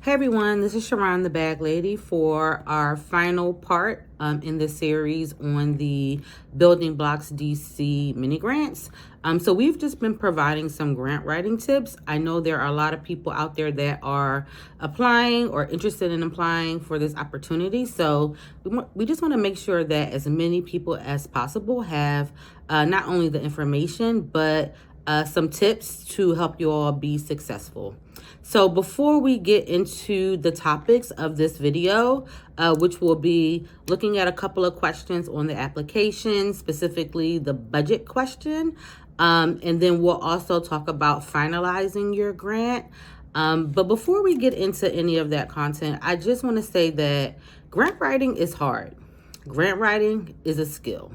Hey everyone, this is Sharon the Bag Lady for our final part in the series on the Building Blocks DC mini grants. So we've just been providing some grant writing tips. I know there are a lot of people out there that are applying or interested in applying for this opportunity. So we just want to make sure that as many people as possible have not only the information, but some tips to help you all be successful. So before we get into the topics of this video, which will be looking at a couple of questions on the application, specifically the budget question, and then we'll also talk about finalizing your grant. But before we get into any of that content, I just want to say that grant writing is hard. Grant writing is a skill.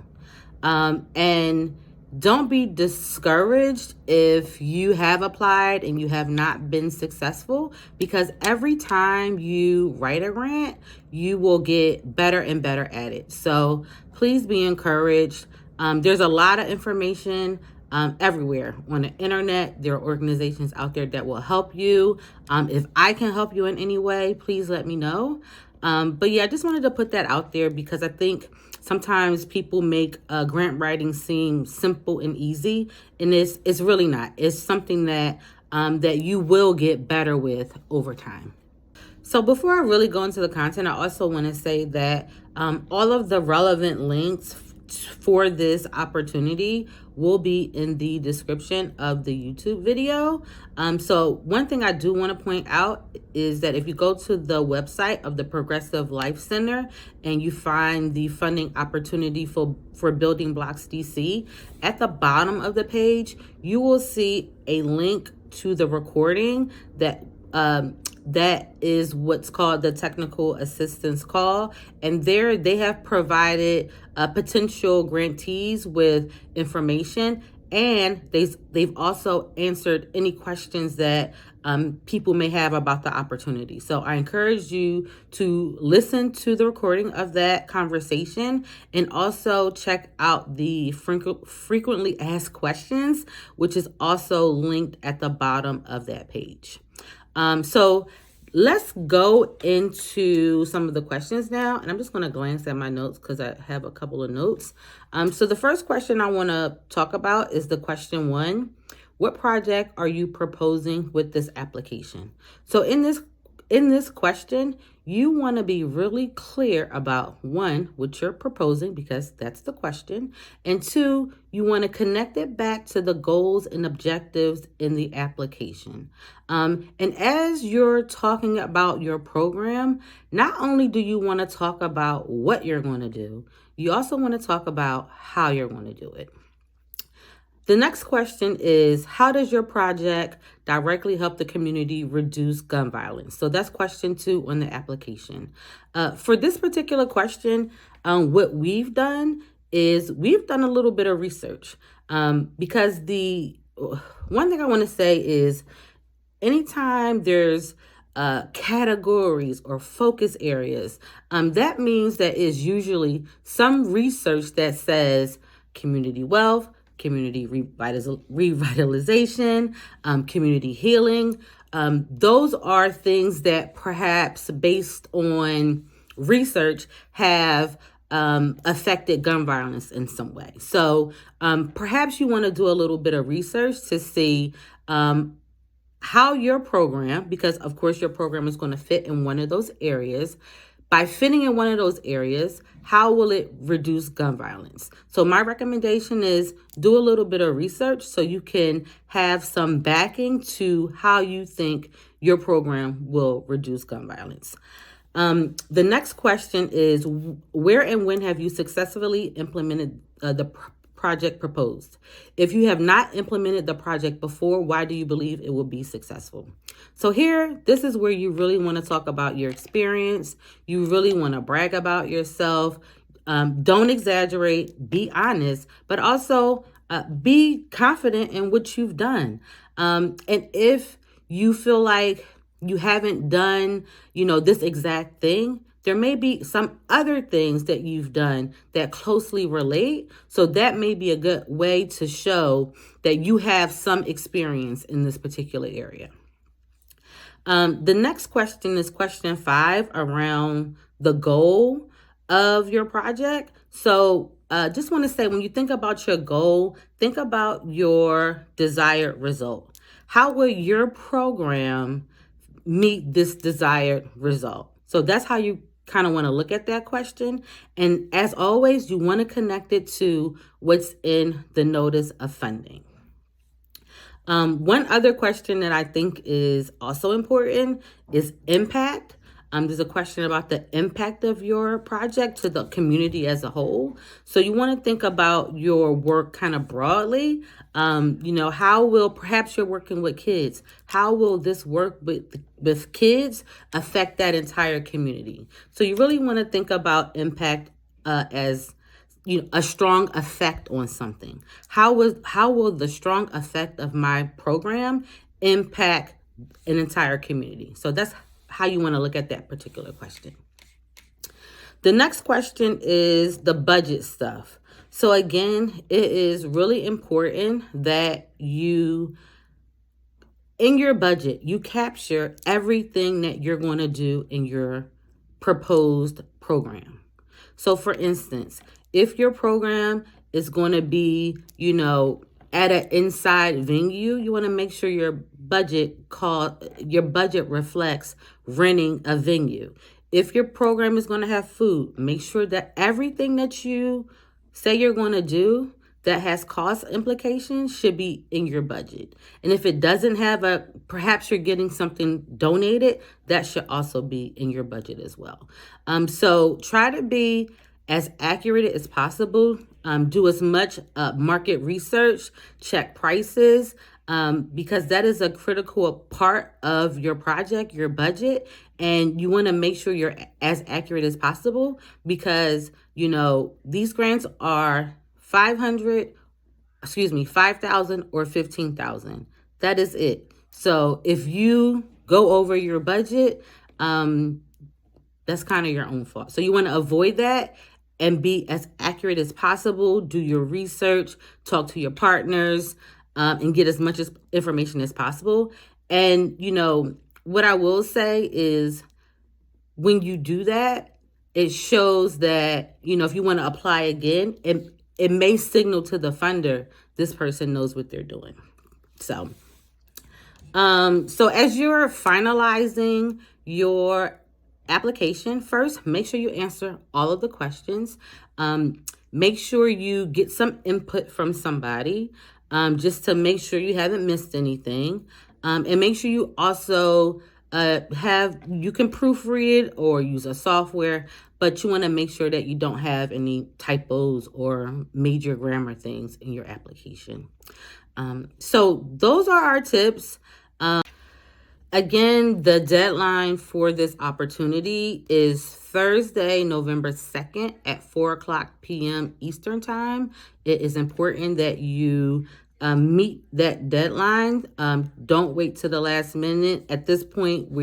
And don't be discouraged if you have applied and you have not been successful, because every time you write a grant, you will get better and better at it. So please be encouraged. There's a lot of information everywhere on the internet. There are organizations out there that will help you. If I can help you in any way, please let me know. But yeah, I just wanted to put that out there because I think sometimes people make grant writing seem simple and easy, and it's really not. It's something that that you will get better with over time. So before I really go into the content, I also want to say that all of the relevant links for this opportunity will be in the description of the YouTube video. So one thing I do want to point out is that if you go to the website of the Progressive Life Center and you find the funding opportunity for Building Blocks DC, at the bottom of the page, you will see a link to the recording that is what's called the technical assistance call. And there they have provided potential grantees with information, and they've also answered any questions that people may have about the opportunity. So I encourage you to listen to the recording of that conversation and also check out the frequently asked questions, which is also linked at the bottom of that page. So let's go into some of the questions now. And I'm just going to glance at my notes because I have a couple of notes. So the first question I want to talk about is the question 1. What project are you proposing with this application? So in this question, you want to be really clear about 1, what you're proposing, because that's the question. And 2, you want to connect it back to the goals and objectives in the application. And as you're talking about your program, not only do you want to talk about what you're going to do, you also want to talk about how you're going to do it. The next question is, how does your project directly help the community reduce gun violence? So that's question 2 on the application. For this particular question, what we've done is we've done a little bit of research because the one thing I want to say is anytime there's categories or focus areas, that means that is usually some research that says community wealth, community revitalization, community healing. Those are things that perhaps based on research have affected gun violence in some way. So perhaps you want to do a little bit of research to see how your program, because of course your program is going to fit in one of those areas. By fitting in one of those areas, how will it reduce gun violence? So my recommendation is do a little bit of research so you can have some backing to how you think your program will reduce gun violence. The next question is, where and when have you successfully implemented the project proposed? If you have not implemented the project before, why do you believe it will be successful? So here, this is where you really want to talk about your experience. You really want to brag about yourself. Don't exaggerate, be honest, but also be confident in what you've done. And if you feel like you haven't done, this exact thing, there may be some other things that you've done that closely relate. So that may be a good way to show that you have some experience in this particular area. The next question is question 5 around the goal of your project. So just want to say, when you think about your goal, think about your desired result. How will your program meet this desired result? So that's how you kind of want to look at that question. And as always, you want to connect it to what's in the notice of funding. One other question that I think is also important is impact. There's a question about the impact of your project to the community as a whole. So you want to think about your work kind of broadly. How will, perhaps you're working with kids, how will this work with kids affect that entire community? So you really want to think about impact as a strong effect on something. How will the strong effect of my program impact an entire community? So that's how you want to look at that particular question. The next question is the budget stuff. So again, it is really important that in your budget, you capture everything that you're going to do in your proposed program. So for instance, if your program is going to be, at an inside venue, you want to make sure your budget reflects renting a venue. If your program is going to have food, make sure that everything that you say you're going to do that has cost implications should be in your budget. And if it doesn't have perhaps you're getting something donated, that should also be in your budget as well. So try to be as accurate as possible. Do as much market research, check prices, because that is a critical part of your project, your budget. And you want to make sure you're as accurate as possible, because, these grants are $5,000 or $15,000. That is it. So if you go over your budget, that's kind of your own fault. So you want to avoid that and be as accurate as possible. Do your research, talk to your partners, and get as much information as possible. And, what I will say is, when you do that, it shows that, if you want to apply again, it may signal to the funder, this person knows what they're doing. So as you're finalizing your application, first, make sure you answer all of the questions. Make sure you get some input from somebody, just to make sure you haven't missed anything. And make sure you also you can proofread it or use a software, but you want to make sure that you don't have any typos or major grammar things in your application. So those are our tips. Again, the deadline for this opportunity is Thursday, November 2nd at 4:00 p.m. Eastern Time. It is important that you meet that deadline. Don't wait to the last minute. At this point,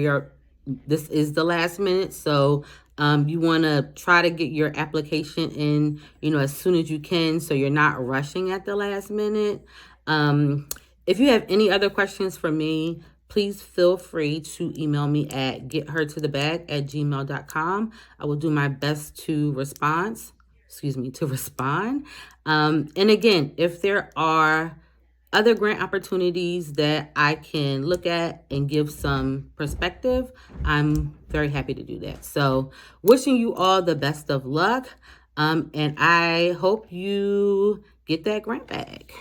this is the last minute. So you want to try to get your application in, as soon as you can, so you're not rushing at the last minute. If you have any other questions for me, please feel free to email me at gethertothebag@gmail.com. I will do my best to respond. And again, if there are other grant opportunities that I can look at and give some perspective, I'm very happy to do that. So wishing you all the best of luck. And I hope you get that grant bag.